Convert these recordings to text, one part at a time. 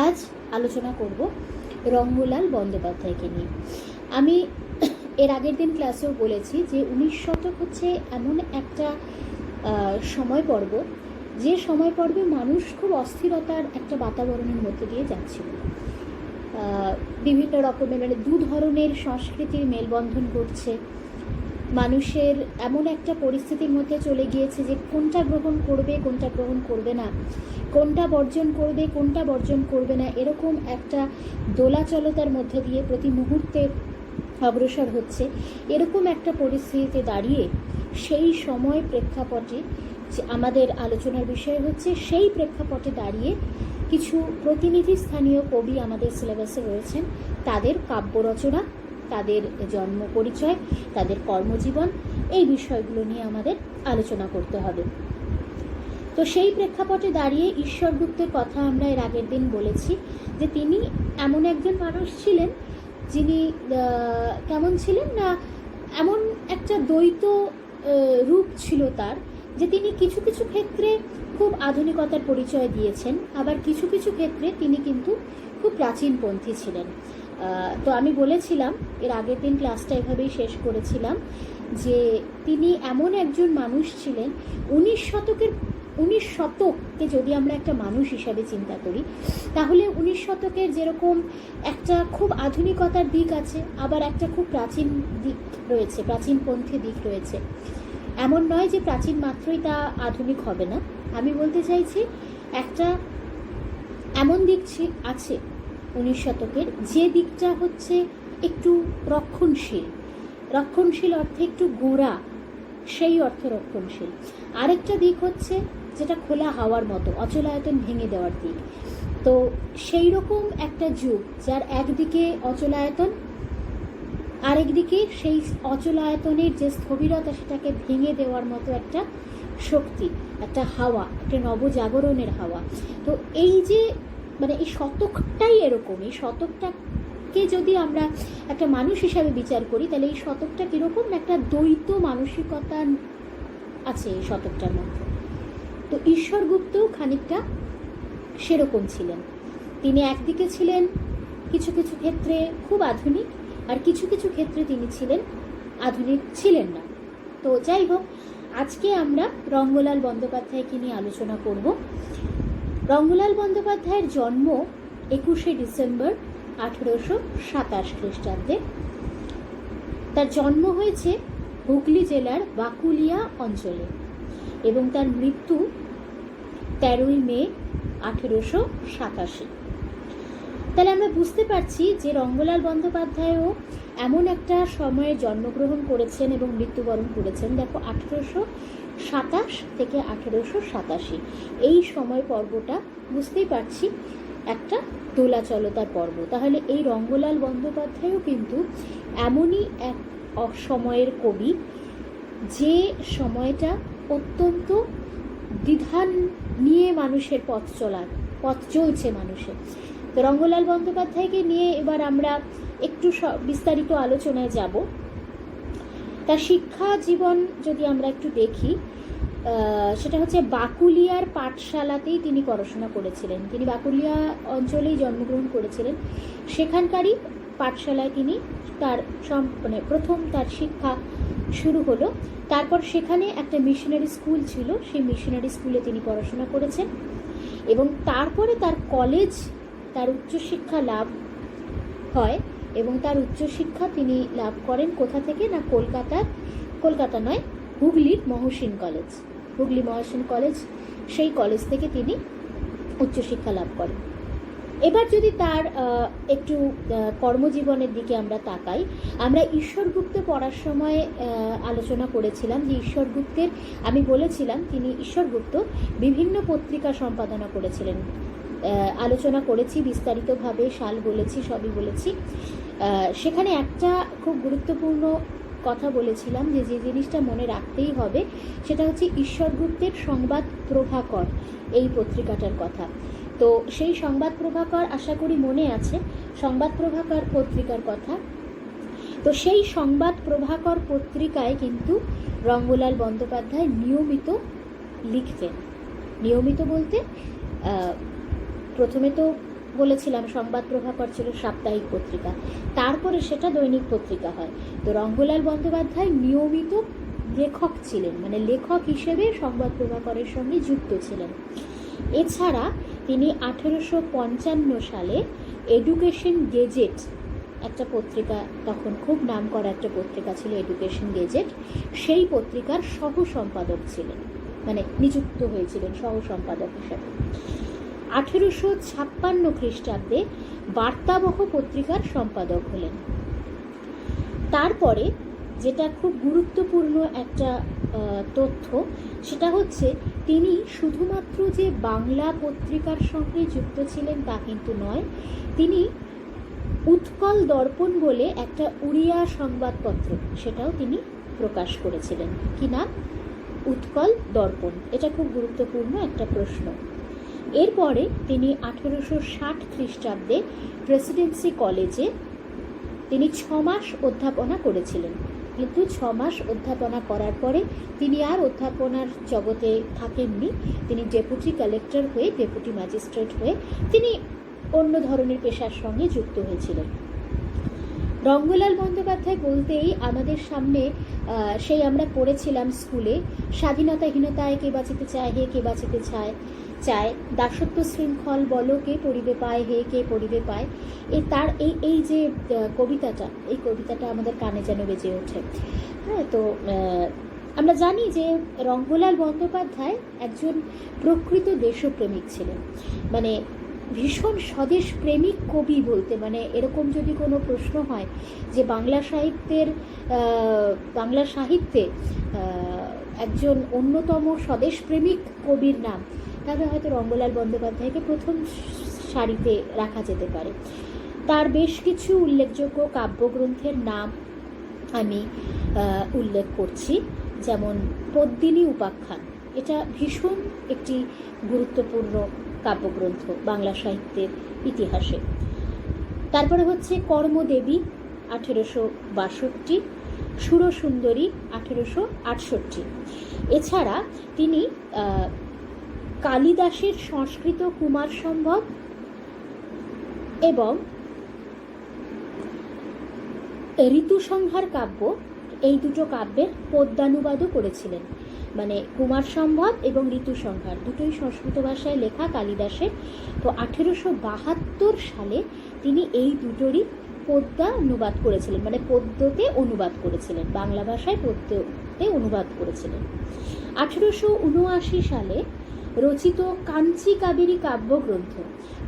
আজ আলোচনা করব রঙ্গলাল বন্দ্যোপাধ্যায়কে নিয়ে। আমি এর আগের দিন ক্লাসেও বলেছি যে 19 শতক হচ্ছে এমন একটা সময় পর্ব, যে সময় পর্বে মানুষ খুব অস্থিরতার একটা বাতাবরণের মধ্যে দিয়ে যাচ্ছিল। বিভিন্ন রকমের দু ধরনের সংস্কৃতির মেলবন্ধন ঘটছে। মানুষের এমন একটা পরিস্থিতির মধ্যে চলে গিয়েছে যে কোনটা গ্রহণ করবে, কোনটা গ্রহণ করবে না, কোনটা বর্জন করবে, কোনটা বর্জন করবে না, এরকম একটা দোলাচলতার মধ্যে দিয়ে প্রতি মুহূর্তে অগ্রসর হচ্ছে। এরকম একটা পরিস্থিতিতে দাঁড়িয়ে সেই সময় প্রেক্ষাপটে আমাদের আলোচনার বিষয় হচ্ছে, সেই প্রেক্ষাপটে দাঁড়িয়ে কিছু প্রতিনিধি স্থানীয় কবি আমাদের সিলেবাসে রয়েছেন, তাদের কাব্য রচনা, তাদের জন্ম পরিচয়, তাদের কর্মজীবন, এই বিষয়গুলো নিয়ে আমাদের আলোচনা করতে হবে। তো সেই প্রেক্ষাপটে দাঁড়িয়ে ঈশ্বর গুপ্তের কথা আমরা এর আগের দিন বলেছি যে তিনি এমন একজন মানুষ ছিলেন যিনি কেমন ছিলেন না, এমন একটা দ্বৈত রূপ ছিল তার, যে তিনি কিছু কিছু ক্ষেত্রে খুব আধুনিকতার পরিচয় দিয়েছেন, আবার কিছু কিছু ক্ষেত্রে তিনি কিন্তু খুব প্রাচীনপন্থী ছিলেন। তো আমি বলেছিলাম এর আগের দিন ক্লাসটা এভাবেই শেষ করেছিলাম যে তিনি এমন একজন মানুষ ছিলেন 19 শতককে যদি আমরা একটা মানুষ হিসাবে চিন্তা করি, তাহলে 19 শতকের যেরকম একটা খুব আধুনিকতার দিক আছে, আবার একটা খুব প্রাচীন দিক রয়েছে, প্রাচীনপন্থী দিক রয়েছে। এমন নয় যে প্রাচীন মাত্রই তা আধুনিক হবে না। আমি বলতে চাইছি একটা এমন দিক আছে 19 শতকের, যে দিকটা হচ্ছে একটু রক্ষণশীল অর্থে একটু গোড়া, সেই অর্থে রক্ষণশীল। আরেকটা দিক হচ্ছে যেটা খোলা হাওয়ার মতো, অচলায়তন ভেঙে দেওয়ার দিক। তো সেই রকম একটা যুগ, যার একদিকে অচলায়তন, আরেকদিকে সেই অচলায়তনের যে স্থবিরতা, সেটাকে ভেঙে দেওয়ার মতো একটা শক্তি, একটা হাওয়া, একটা নবজাগরণের হাওয়া। তো এই যে এই শতকটাই এরকম, এই শতকটাকে যদি আমরা একটা মানুষ হিসাবে বিচার করি, তাহলে এই শতকটা কীরকম, একটা দ্বৈত মানসিকতা আছে এই শতকটার মধ্যে। তো ঈশ্বর গুপ্তও খানিকটা সেরকম ছিলেন। তিনি একদিকে ছিলেন কিছু কিছু ক্ষেত্রে খুব আধুনিক, আর কিছু কিছু ক্ষেত্রে তিনি আধুনিক ছিলেন না। তো যাই হোক, আজকে আমরা রঙ্গলাল বন্দ্যোপাধ্যায়কে নিয়ে আলোচনা করব। রঙ্গলাল বন্দ্যোপাধ্যায়ের জন্ম 21শে ডিসেম্বর 1827 খ্রিস্টাব্দে। তার জন্ম হয়েছে হুগলি জেলার বাকুলিয়া অঞ্চলে, এবং তার মৃত্যু 13ই মে 1887। তাহলে আমরা বুঝতে পারছি যে রঙ্গলাল বন্দ্যোপাধ্যায়ও এমন একটা সময়ে জন্মগ্রহণ করেছেন এবং মৃত্যুবরণ করেছেন। দেখো, 1827 থেকে 1887 এই সময় পর্বটা বুঝতেই পারছি একটা দোলাচলতার পর্ব। তাহলে এই রঙ্গলাল বন্দ্যোপাধ্যায়ও কিন্তু এমনই এক সময়ের কবি, যে সময়টা অত্যন্ত দ্বিধান নিয়ে মানুষের পথ চলছে মানুষের। তো রঙ্গলাল বন্দ্যোপাধ্যায়কে নিয়ে এবার আমরা একটু বিস্তারিত আলোচনায় যাব। তার শিক্ষা জীবন যদি আমরা একটু দেখি, সেটা হচ্ছে বাকুলিয়ার পাঠশালাতেই তিনি পড়াশোনা করেছিলেন। তিনি বাকুলিয়া অঞ্চলেই জন্মগ্রহণ করেছিলেন, সেখানকারই পাঠশালায় তিনি তার প্রথম তার শিক্ষা শুরু হলো। তারপর সেখানে একটা মিশনারি স্কুল ছিল, সেই মিশনারি স্কুলে তিনি পড়াশোনা করেছেন, এবং তারপরে তার উচ্চশিক্ষা লাভ হয়, এবং তার উচ্চশিক্ষা তিনি লাভ করেন কোথা থেকে না, কলকাতা নয়, হুগলি মহসিন কলেজ, সেই কলেজ থেকে তিনি উচ্চশিক্ষা লাভ করেন। এবার যদি তার একটু কর্মজীবনের দিকে আমরা তাকাই, আমরা ঈশ্বর গুপ্ত পড়ার সময় আলোচনা করেছিলাম যে ঈশ্বর গুপ্তের, আমি বলেছিলাম তিনি ঈশ্বর গুপ্ত বিভিন্ন পত্রিকা সম্পাদনা করেছিলেন। আলোচনা করেছি বিস্তারিতভাবে, সাল বলেছি, সবই বলেছি। সেখানে একটা খুব গুরুত্বপূর্ণ কথা বলেছিলাম যে জিনিসটা মনে রাখতেই হবে, সেটা হচ্ছে ঈশ্বর গুপ্তের সংবাদ প্রভাকর এই পত্রিকাটার কথা। তো সেই সংবাদ প্রভাকর, আশা করি মনে আছে সংবাদ প্রভাকর পত্রিকার কথা। তো সেই সংবাদ প্রভাকর পত্রিকায় কিন্তু রঙ্গলাল বন্দ্যোপাধ্যায় নিয়মিত লিখতেন। নিয়মিত বলতে প্রথমে তো বলেছিলাম সংবাদ প্রভাকর ছিল সাপ্তাহিক পত্রিকা, তারপরে সেটা দৈনিক পত্রিকা হয়। তো রঙ্গলাল বন্দ্যোপাধ্যায় নিয়মিত লেখক ছিলেন, মানে লেখক হিসেবে সংবাদ প্রভাকরের সঙ্গে যুক্ত ছিলেন। এছাড়া তিনি 1855 সালে এডুকেশন গেজেট একটা পত্রিকা, তখন খুব নাম করা একটা পত্রিকা ছিল এডুকেশন গেজেট, সেই পত্রিকার সহ সম্পাদক ছিলেন, মানে নিযুক্ত হয়েছিলেন সহ সম্পাদক হিসেবে। 1856 খ্রিস্টাব্দে বার্তাবহ পত্রিকার সম্পাদক হলেন। তারপরে যেটা খুব গুরুত্বপূর্ণ একটা তথ্য, সেটা হচ্ছে তিনি শুধুমাত্র যে বাংলা পত্রিকার সঙ্গে যুক্ত ছিলেন তা কিন্তু নয়, তিনি উৎকল দর্পণ বলে একটা উড়িয়া সংবাদপত্র, সেটাও তিনি প্রকাশ করেছিলেন। কি নাম? উৎকল দর্পণ। এটা খুব গুরুত্বপূর্ণ একটা প্রশ্ন। এরপরে তিনি 1860 খ্রিস্টাব্দে প্রেসিডেন্সি কলেজে তিনি 6 মাস অধ্যাপনা করেছিলেন, কিন্তু 6 মাস অধ্যাপনা করার পরে তিনি আর অধ্যাপনার জগতে থাকেননি। তিনি ডেপুটি কালেক্টর হয়ে, ডেপুটি ম্যাজিস্ট্রেট হয়ে তিনি অন্য ধরনের পেশার সঙ্গে যুক্ত হয়েছিলেন। রঙ্গলাল বন্দ্যোপাধ্যায় বলতেই আমাদের সামনে সেই আমরা পড়েছিলাম স্কুলে, স্বাধীনতাহীনতায় কে বাঁচিতে চায় হে কে বাঁচিতে চায়, দাসত্ব শৃঙ্খল বলো কে পড়িবে পায় হে কে পড়িবে পায়, তার এই যে কবিতাটা, এই কবিতাটা আমাদের কানে যেন বেজে ওঠে। হ্যাঁ, তো আমরা জানি যে রঙ্গলাল বন্দ্যোপাধ্যায় একজন প্রকৃত দেশপ্রেমিক ছিলেন, মানে ভীষণ স্বদেশ প্রেমিক কবি বলতে, মানে এরকম যদি কোনো প্রশ্ন হয় যে বাংলা সাহিত্যে একজন অন্যতম স্বদেশ প্রেমিক কবির নাম, তাহলে হয়তো রঙ্গলাল বন্দ্যোপাধ্যায়কে প্রথম সারিতে রাখা যেতে পারে। তার বেশ কিছু উল্লেখযোগ্য কাব্যগ্রন্থের নাম আমি উল্লেখ করছি, যেমন পদ্মিনী উপাখ্যান, এটা ভীষণ একটি গুরুত্বপূর্ণ কাব্যগ্রন্থ বাংলা সাহিত্যের ইতিহাসে। তারপরে হচ্ছে কর্মদেবী 1862, সুরসুন্দরী 1868। এছাড়া তিনি কালিদাসের সংস্কৃত কুমার সম্ভব এবং ঋতুসংহার কাব্য, এই দুটো কাব্যের পদ্যানুবাদও করেছিলেন। মানে কুমার সম্ভব এবং ঋতুসংহার দুটোই সংস্কৃত ভাষায় লেখা কালিদাসের। তো 1872 সালে তিনি এই দুটোরই পদ্যানুবাদ করেছিলেন, মানে পদ্যতে অনুবাদ করেছিলেন, বাংলা ভাষায় পদ্যতে অনুবাদ করেছিলেন। 1879 সালে রচিত কাঞ্চি কাবেরী কাব্যগ্রন্থ,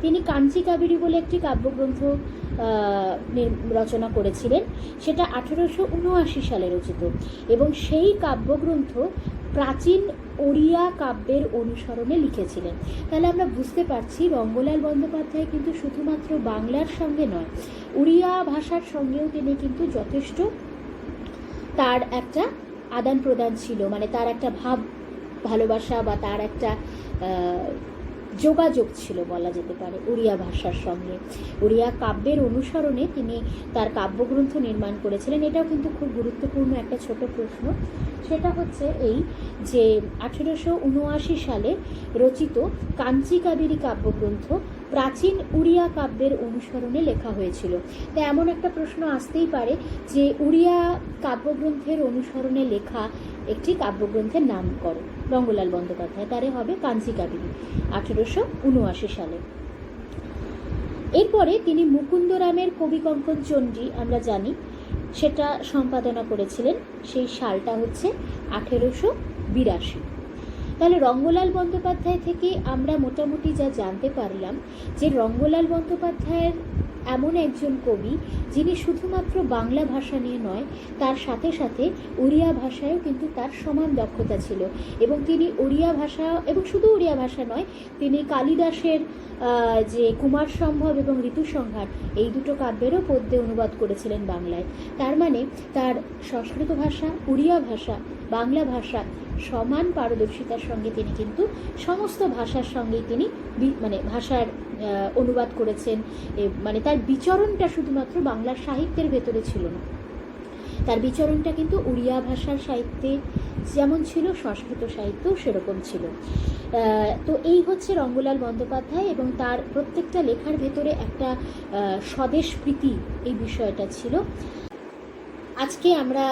তিনি কাঞ্চি কাবেরী বলে একটি কাব্যগ্রন্থ রচনা করেছিলেন, সেটা 1879 সালে রচিত, এবং সেই কাব্যগ্রন্থ প্রাচীন ওড়িয়া কাব্যের অনুসরণে লিখেছিলেন। তাহলে আমরা বুঝতে পারছি রঙ্গলাল বন্দ্যোপাধ্যায় কিন্তু শুধুমাত্র বাংলার সঙ্গে নয়, ওড়িয়া ভাষার সঙ্গেও তিনি কিন্তু যথেষ্ট তার একটা আদান প্রদান ছিল, মানে তার একটা ভাব ভালোবাসা বা তার একটা যোগাযোগ ছিল বলা যেতে পারে ওড়িয়া ভাষার সঙ্গে। ওড়িয়া কাব্যের অনুসরণে তিনি তার কাব্যগ্রন্থ নির্মাণ করেছিলেন। এটাও কিন্তু খুব গুরুত্বপূর্ণ একটা ছোট প্রশ্ন, সেটা হচ্ছে এই যে 1879 সালে রচিত কাঞ্চি কাবেরী কাব্যগ্রন্থ প্রাচীন উড়িয়া কাব্যের অনুসরণে লেখা হয়েছিল। তো এমন একটা প্রশ্ন আসতেই পারে যে উড়িয়া কাব্যগ্রন্থের অনুসরণে লেখা একটি কাব্যগ্রন্থের নাম করো রঙ্গলাল বন্দ্যোপাধ্যায়, তারে হবে কাঞ্চি কাবেরী 1879 সালে। এরপরে তিনি মুকুন্দরামের কবিকঙ্কন চণ্ডী আমরা জানি, সেটা সম্পাদনা করেছিলেন, সেই সালটা হচ্ছে 1882। তাহলে রঙ্গলাল বন্দ্যোপাধ্যায় থেকে আমরা মোটামুটি যা জানতে পারলাম যে রঙ্গলাল বন্দ্যোপাধ্যায়ের এমন একজন কবি যিনি শুধুমাত্র বাংলা ভাষা নিয়ে নয়, তার সাথে সাথে ওড়িয়া ভাষায়ও কিন্তু তার সমান দক্ষতা ছিল, এবং তিনি ওড়িয়া ভাষা, এবং শুধু ওড়িয়া ভাষা নয়, তিনি কালিদাসের যে কুমার সম্ভব এবং ঋতুসংহার এই দুটো কাব্যেরও পদ্যে অনুবাদ করেছিলেন বাংলায়। তার মানে তার সংস্কৃত ভাষা, ওড়িয়া ভাষা, বাংলা ভাষা সমান পারদর্শিতার সঙ্গে তিনি কিন্তু সমস্ত ভাষার সঙ্গেই তিনি মানে ভাষার অনুবাদ করেছেন। মানে তার বিচরণটা শুধুমাত্র বাংলার সাহিত্যের ভেতরে ছিল না, তার বিচরণটা কিন্তু ওড়িয়া ভাষার সাহিত্যে যেমন ছিল সংস্কৃত সাহিত্য সেরকম ছিল। তো এই হচ্ছে রঙ্গলাল বন্দ্যোপাধ্যায়, এবং তার প্রত্যেকটা লেখার ভেতরে একটা স্বদেশ প্রীতি এই বিষয়টা ছিল। আজকে আমরা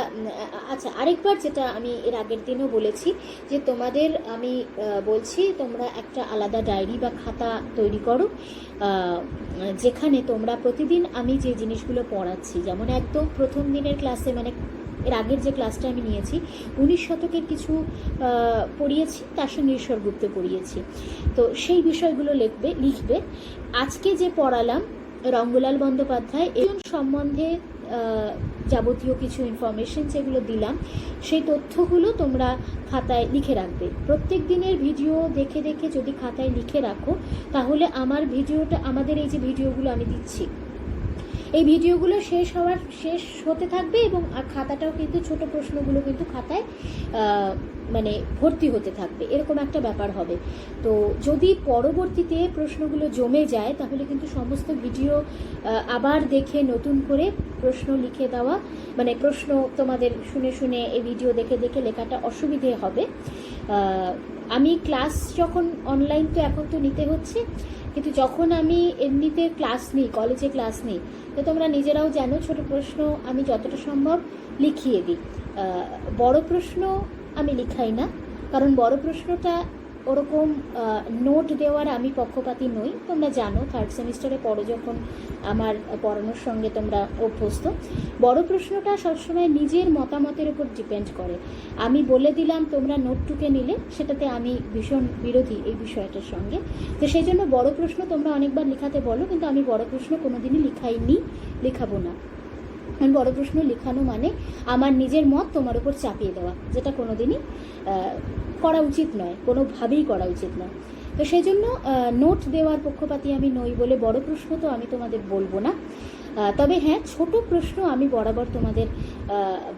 আচ্ছা, আরেকবার যেটা আমি এর আগের দিনও বলেছি যে তোমাদের আমি বলছি তোমরা একটা আলাদা ডায়েরি বা খাতা তৈরি করো, যেখানে তোমরা প্রতিদিন আমি যে জিনিসগুলো পড়াচ্ছি, যেমন একদম প্রথম দিনের ক্লাসে, মানে এর আগের যে ক্লাসটা আমি নিয়েছি 19 শতকের কিছু পড়িয়েছি, তার সঙ্গে ঈশ্বরগুপ্ত পড়িয়েছি, তো সেই বিষয়গুলো লিখবে। আজকে যে পড়ালাম রঙ্গলাল বন্দ্যোপাধ্যায় এর সম্বন্ধে যাবতীয় কিছু ইনফরমেশন যেগুলো দিলাম, সেই তথ্যগুলো তোমরা খাতায় লিখে রাখবে। প্রত্যেক দিনের ভিডিও দেখে দেখে যদি খাতায় লিখে রাখো, তাহলে আমাদের এই যে ভিডিওগুলো আমি দিচ্ছি, এই ভিডিওগুলো শেষ হতে থাকবে, এবং খাতাটাও কিন্তু ছোট প্রশ্নগুলো কিন্তু খাতায় মানে ভর্তি হতে থাকবে, এরকম একটা ব্যাপার হবে। তো যদি পরবর্তীতে প্রশ্নগুলো জমে যায়, তাহলে কিন্তু সমস্ত ভিডিও আবার দেখে নতুন করে প্রশ্ন লিখে দেওয়া, মানে প্রশ্ন তোমাদের শুনে শুনে এই ভিডিও দেখে দেখে লেখাটা অসুবিধে হবে। আমি ক্লাস যখন অনলাইন তো এখন তো নিতে হচ্ছে, কিন্তু যখন আমি এমনিতে ক্লাস নিই, কলেজে ক্লাস নিই, তো তোমরা নিজেরাও জানো ছোট প্রশ্ন আমি যতটা সম্ভব লিখিয়ে দিই। বড় প্রশ্ন আমি লিখাই না, কারণ বড় প্রশ্নটা ওরকম নোট দেওয়ার আমি পক্ষপাতী নই। তোমরা জানো, 3rd সেমিস্টারে পড়ো যখন, আমার পড়ানোর সঙ্গে তোমরা অভ্যস্ত। বড় প্রশ্নটা সবসময় নিজের মতামতের উপর ডিপেন্ড করে। আমি বলে দিলাম, তোমরা নোট টুকে নিলে, সেটাতে আমি ভীষণ বিরোধী এই বিষয়টার সঙ্গে। তো সেই জন্য বড় প্রশ্ন তোমরা অনেকবার লেখাতে বলো, কিন্তু আমি বড় প্রশ্ন কোনোদিনই লেখাবো না। কারণ বড় প্রশ্ন লেখানো মানে আমার নিজের মত তোমার উপর চাপিয়ে দেওয়া, যেটা কোনোদিনই করা উচিত নয়, কোনোভাবেই করা উচিত নয়। তো সেই জন্য নোট দেওয়ার পক্ষপাতী আমি নই বলে বড় প্রশ্ন তো আমি তোমাদের বলবো না। তবে হ্যাঁ, ছোট প্রশ্ন আমি বরাবর তোমাদের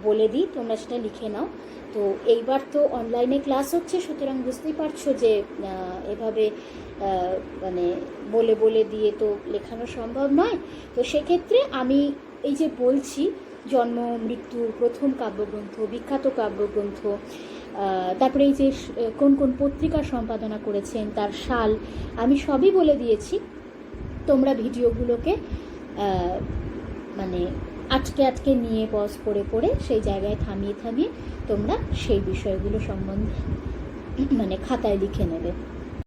বলে দিই, তোমরা সেটা লিখে নাও। তো এইবার তো অনলাইনে ক্লাস হচ্ছে, সুতরাং বুঝতেই পারছো যে এভাবে মানে বলে দিয়ে তো লেখানো সম্ভব নয়। তো সেক্ষেত্রে আমি এই যে বলছি, জন্ম মৃত্যু, প্রথম কাব্যগ্রন্থ, বিখ্যাত কাব্যগ্রন্থ, তারপরে এই যে কোন কোন পত্রিকা সম্পাদনা করেছেন, তার সাল, আমি সবই বলে দিয়েছি। তোমরা ভিডিওগুলোকে মানে আটকে নিয়ে পজ করে সেই জায়গায় থামিয়ে তোমরা সেই বিষয়গুলো সম্বন্ধে মানে খাতায় লিখে নেবে।